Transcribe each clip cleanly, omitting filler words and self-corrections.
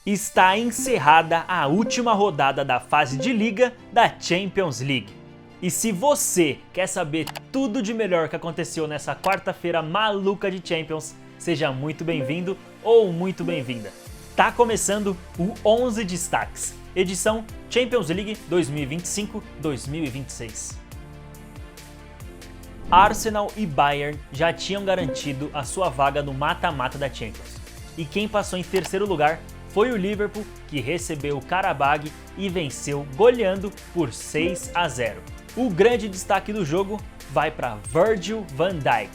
Está encerrada a última rodada da fase de liga da Champions League. E se você quer saber tudo de melhor que aconteceu nessa quarta-feira maluca de Champions, seja muito bem-vindo ou muito bem-vinda. Tá começando o 11 Destaques, edição Champions League 2025-2026. Arsenal e Bayern já tinham garantido a sua vaga no mata-mata da Champions. E quem passou em terceiro lugar foi o Liverpool, que recebeu o Qarabag e venceu goleando por 6-0. O grande destaque do jogo vai para Virgil van Dijk.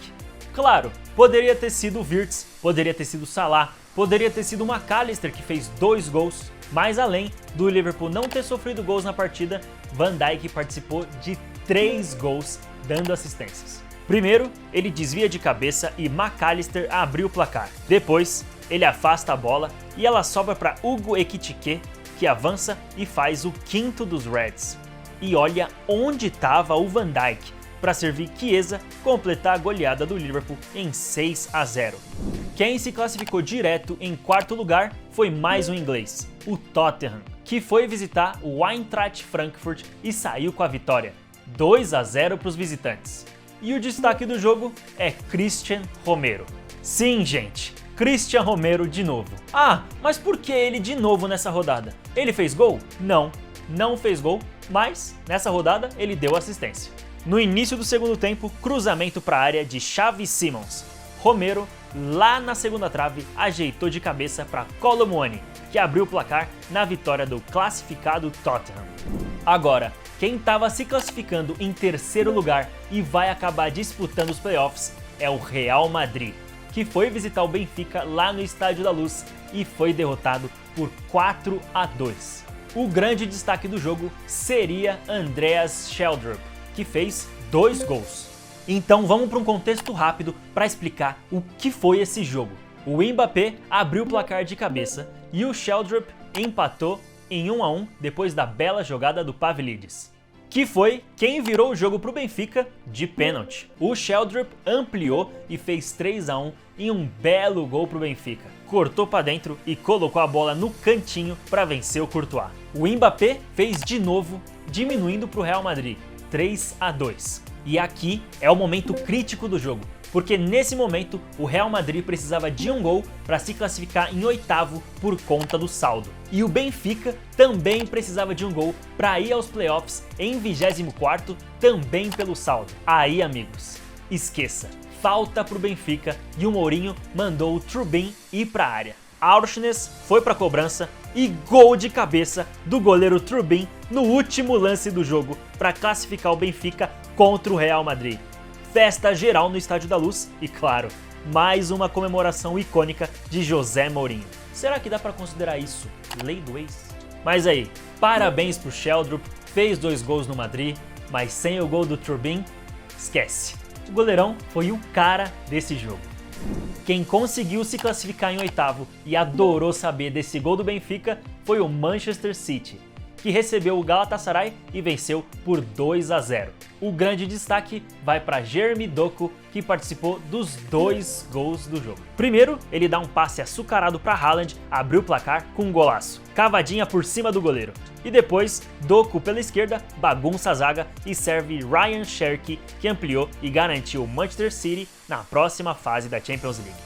Claro, poderia ter sido o Wirtz, poderia ter sido o Salah, poderia ter sido o McAllister que fez 2 gols, mas além do Liverpool não ter sofrido gols na partida, Van Dijk participou de 3 gols dando assistências. Primeiro, ele desvia de cabeça e McAllister abriu o placar. Depois, ele afasta a bola e ela sobra para Hugo Ekitike, que avança e faz o 5º dos Reds. E olha onde estava o Van Dijk para servir Chiesa completar a goleada do Liverpool em 6-0. Quem se classificou direto em quarto lugar foi mais um inglês, o Tottenham, que foi visitar o Eintracht Frankfurt e saiu com a vitória, 2-0 para os visitantes. E o destaque do jogo é Christian Romero. Sim, gente, Christian Romero de novo. Ah, mas por que ele de novo nessa rodada? Ele fez gol? Não fez gol, mas nessa rodada ele deu assistência. No início do segundo tempo, cruzamento para a área de Xavi Simons. Romero, lá na segunda trave, ajeitou de cabeça para Kolo Muani, que abriu o placar na vitória do classificado Tottenham. Agora, quem estava se classificando em terceiro lugar e vai acabar disputando os playoffs é o Real Madrid, que foi visitar o Benfica lá no Estádio da Luz e foi derrotado por 4-2. O grande destaque do jogo seria Andreas Sheldrup, que fez 2 gols. Então vamos para um contexto rápido para explicar o que foi esse jogo. O Mbappé abriu o placar de cabeça e o Sheldrup empatou em 1-1 depois da bela jogada do Pavlidis, que foi quem virou o jogo para o Benfica de pênalti. O Sheldrup ampliou e fez 3-1 em um belo gol para o Benfica. Cortou para dentro e colocou a bola no cantinho para vencer o Courtois. O Mbappé fez de novo, diminuindo para o Real Madrid, 3-2. E aqui é o momento crítico do jogo, porque nesse momento o Real Madrid precisava de um gol para se classificar em oitavo por conta do saldo. E o Benfica também precisava de um gol para ir aos playoffs em 24º, também pelo saldo. Aí, amigos, esqueça, falta para o Benfica e o Mourinho mandou o Trubin ir para a área. Aursnes foi para a cobrança e gol de cabeça do goleiro Trubin no último lance do jogo para classificar o Benfica contra o Real Madrid. Festa geral no Estádio da Luz e, claro, mais uma comemoração icônica de José Mourinho. Será que dá para considerar isso lei do ex? Mas aí, parabéns pro Sheldrup, fez 2 gols no Madrid, mas sem o gol do Trubin, esquece. O goleirão foi o cara desse jogo. Quem conseguiu se classificar em oitavo e adorou saber desse gol do Benfica foi o Manchester City, que recebeu o Galatasaray e venceu por 2-0. O grande destaque vai para Jeremy Doku, que participou dos 2 gols do jogo. Primeiro, ele dá um passe açucarado para Haaland, abriu o placar com um golaço, cavadinha por cima do goleiro. E depois, Doku pela esquerda bagunça a zaga e serve Ryan Cherki, que ampliou e garantiu o Manchester City na próxima fase da Champions League.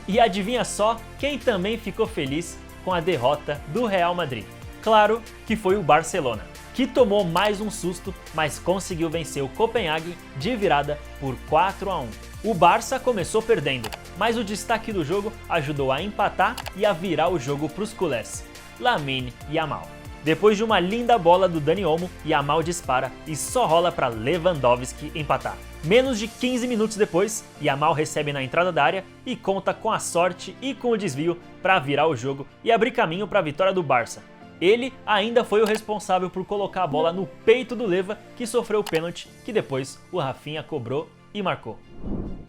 E adivinha só quem também ficou feliz com a derrota do Real Madrid? Claro que foi o Barcelona, que tomou mais um susto, mas conseguiu vencer o Copenhague de virada por 4-1. O Barça começou perdendo, mas o destaque do jogo ajudou a empatar e a virar o jogo para os culés, Lamine Yamal. Depois de uma linda bola do Dani Olmo, Yamal dispara e só rola para Lewandowski empatar. Menos de 15 minutos depois, Yamal recebe na entrada da área e conta com a sorte e com o desvio para virar o jogo e abrir caminho para a vitória do Barça. Ele ainda foi o responsável por colocar a bola no peito do Leva, que sofreu o pênalti, que depois o Rafinha cobrou e marcou.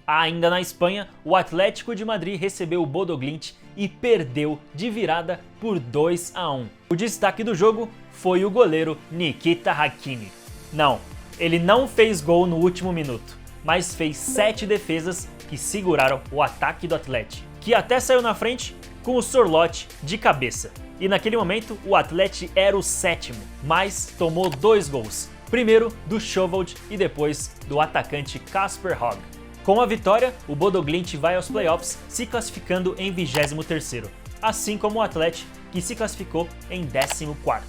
Ainda na Espanha, o Atlético de Madrid recebeu o Bodo Glimt e perdeu de virada por 2-1. O destaque do jogo foi o goleiro Nikita Hakimi. Não, ele não fez gol no último minuto, mas fez 7 defesas que seguraram o ataque do Atlético, que até saiu na frente com o Sorloth de cabeça. E naquele momento o Atlético era o sétimo, mas tomou 2 gols. Primeiro do Sjovold e depois do atacante Kasper Høeg. Com a vitória, o Bodo Glimt vai aos playoffs se classificando em 23º, assim como o Atlético, que se classificou em 14º.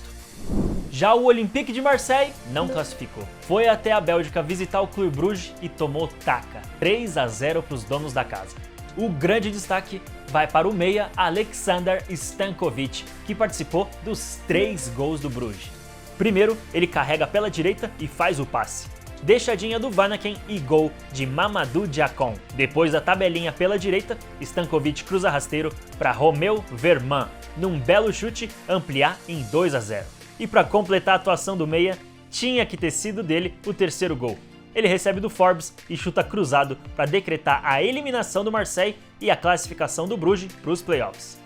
Já o Olympique de Marseille não classificou. Foi até a Bélgica visitar o Clube Bruges e tomou taca, 3-0 para os donos da casa. O grande destaque vai para o meia Aleksandar Stankovic, que participou dos 3 gols do Bruges. Primeiro, ele carrega pela direita e faz o passe. Deixadinha do Vanaken e gol de Mamadou Diacon. Depois da tabelinha pela direita, Stankovic cruza rasteiro para Romeu Vermaat, num belo chute ampliar em 2-0. E para completar a atuação do meia, tinha que ter sido dele o terceiro gol. Ele recebe do Forbes e chuta cruzado para decretar a eliminação do Marseille e a classificação do Bruges para os playoffs.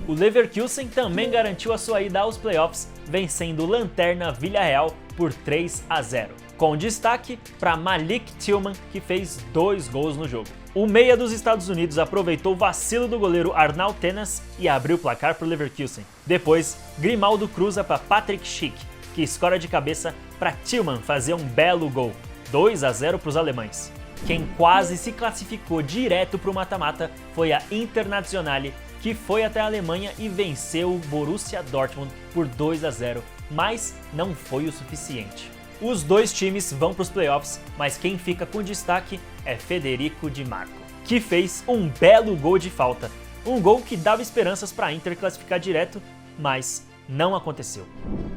O Leverkusen também garantiu a sua ida aos playoffs, vencendo o lanterna Villarreal por 3-0, com destaque para Malik Tillman, que fez 2 gols no jogo. O meia dos Estados Unidos aproveitou o vacilo do goleiro Arnaud Tenas e abriu o placar para o Leverkusen. Depois, Grimaldo cruza para Patrick Schick, que escora de cabeça para Tillman fazer um belo gol, 2-0 para os alemães. Quem quase se classificou direto para o mata-mata foi a Internazionale, que foi até a Alemanha e venceu o Borussia Dortmund por 2-0, mas não foi o suficiente. Os dois times vão para os playoffs, mas quem fica com destaque é Federico Di Marco, que fez um belo gol de falta. Um gol que dava esperanças para a Inter classificar direto, mas não aconteceu.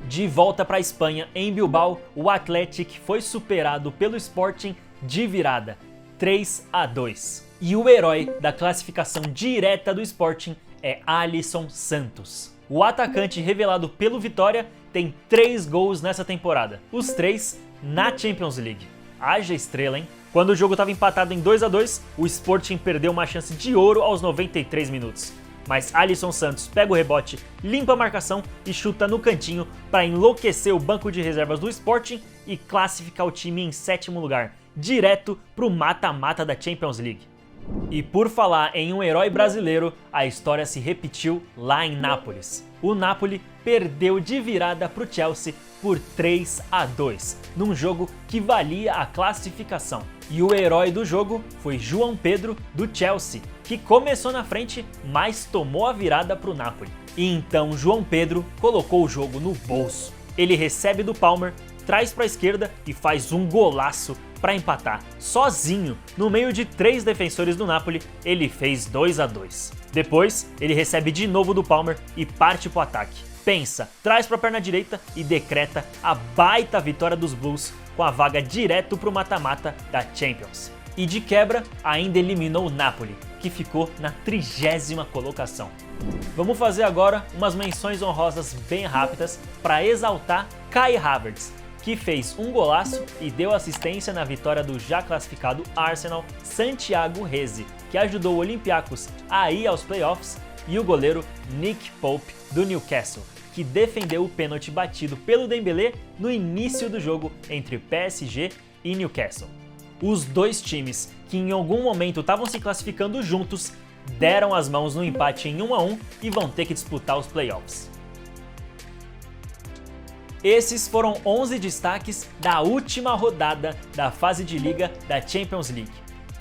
De volta para a Espanha, em Bilbao, o Athletic foi superado pelo Sporting de virada, 3-2. E o herói da classificação direta do Sporting é Alisson Santos. O atacante revelado pelo Vitória tem 3 gols nessa temporada, os 3 na Champions League. Haja estrela, hein? Quando o jogo estava empatado em 2-2, o Sporting perdeu uma chance de ouro aos 93 minutos. Mas Alisson Santos pega o rebote, limpa a marcação e chuta no cantinho para enlouquecer o banco de reservas do Sporting e classificar o time em 7º lugar, direto para o mata-mata da Champions League. E por falar em um herói brasileiro, a história se repetiu lá em Nápoles. O Napoli perdeu de virada para o Chelsea por 3-2, num jogo que valia a classificação. E o herói do jogo foi João Pedro, do Chelsea, que começou na frente, mas tomou a virada para o Napoli. E então João Pedro colocou o jogo no bolso. Ele recebe do Palmer, traz para a esquerda e faz um golaço para empatar. Sozinho, no meio de 3 defensores do Napoli, ele fez 2-2. Depois, ele recebe de novo do Palmer e parte para o ataque. Pensa, traz para a perna direita e decreta a baita vitória dos Blues com a vaga direto para o mata-mata da Champions. E de quebra, ainda eliminou o Napoli, que ficou na 30ª colocação. Vamos fazer agora umas menções honrosas bem rápidas para exaltar Kai Havertz, que fez um golaço e deu assistência na vitória do já classificado Arsenal, Santiago Reze, que ajudou o Olympiacos a ir aos playoffs, e o goleiro Nick Pope, do Newcastle, que defendeu o pênalti batido pelo Dembélé no início do jogo entre PSG e Newcastle. Os dois times, que em algum momento estavam se classificando juntos, deram as mãos no empate em 1-1 e vão ter que disputar os playoffs. Esses foram 11 destaques da última rodada da fase de liga da Champions League.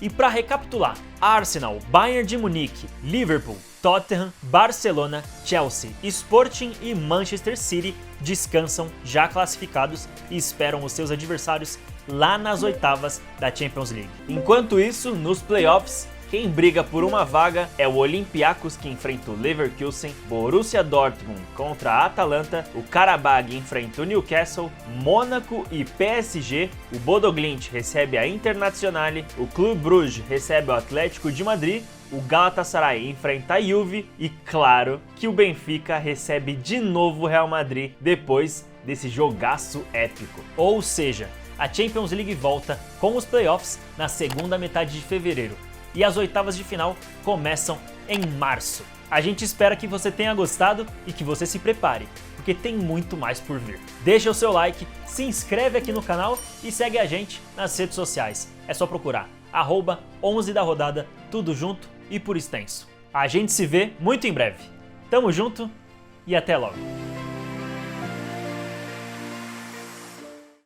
E para recapitular, Arsenal, Bayern de Munique, Liverpool, Tottenham, Barcelona, Chelsea, Sporting e Manchester City descansam já classificados e esperam os seus adversários lá nas oitavas da Champions League. Enquanto isso, nos playoffs, quem briga por uma vaga é o Olympiacos, que enfrenta o Leverkusen, Borussia Dortmund contra a Atalanta, o Qarabağ enfrenta o Newcastle, Mônaco e PSG, o Bodo Glimt recebe a Internazionale, o Clube Bruges recebe o Atlético de Madrid, o Galatasaray enfrenta a Juve e, claro, que o Benfica recebe de novo o Real Madrid depois desse jogaço épico. Ou seja, a Champions League volta com os playoffs na segunda metade de fevereiro. E as oitavas de final começam em março. A gente espera que você tenha gostado e que você se prepare, porque tem muito mais por vir. Deixa o seu like, se inscreve aqui no canal e segue a gente nas redes sociais. É só procurar @11 da rodada, tudo junto e por extenso. A gente se vê muito em breve. Tamo junto e até logo!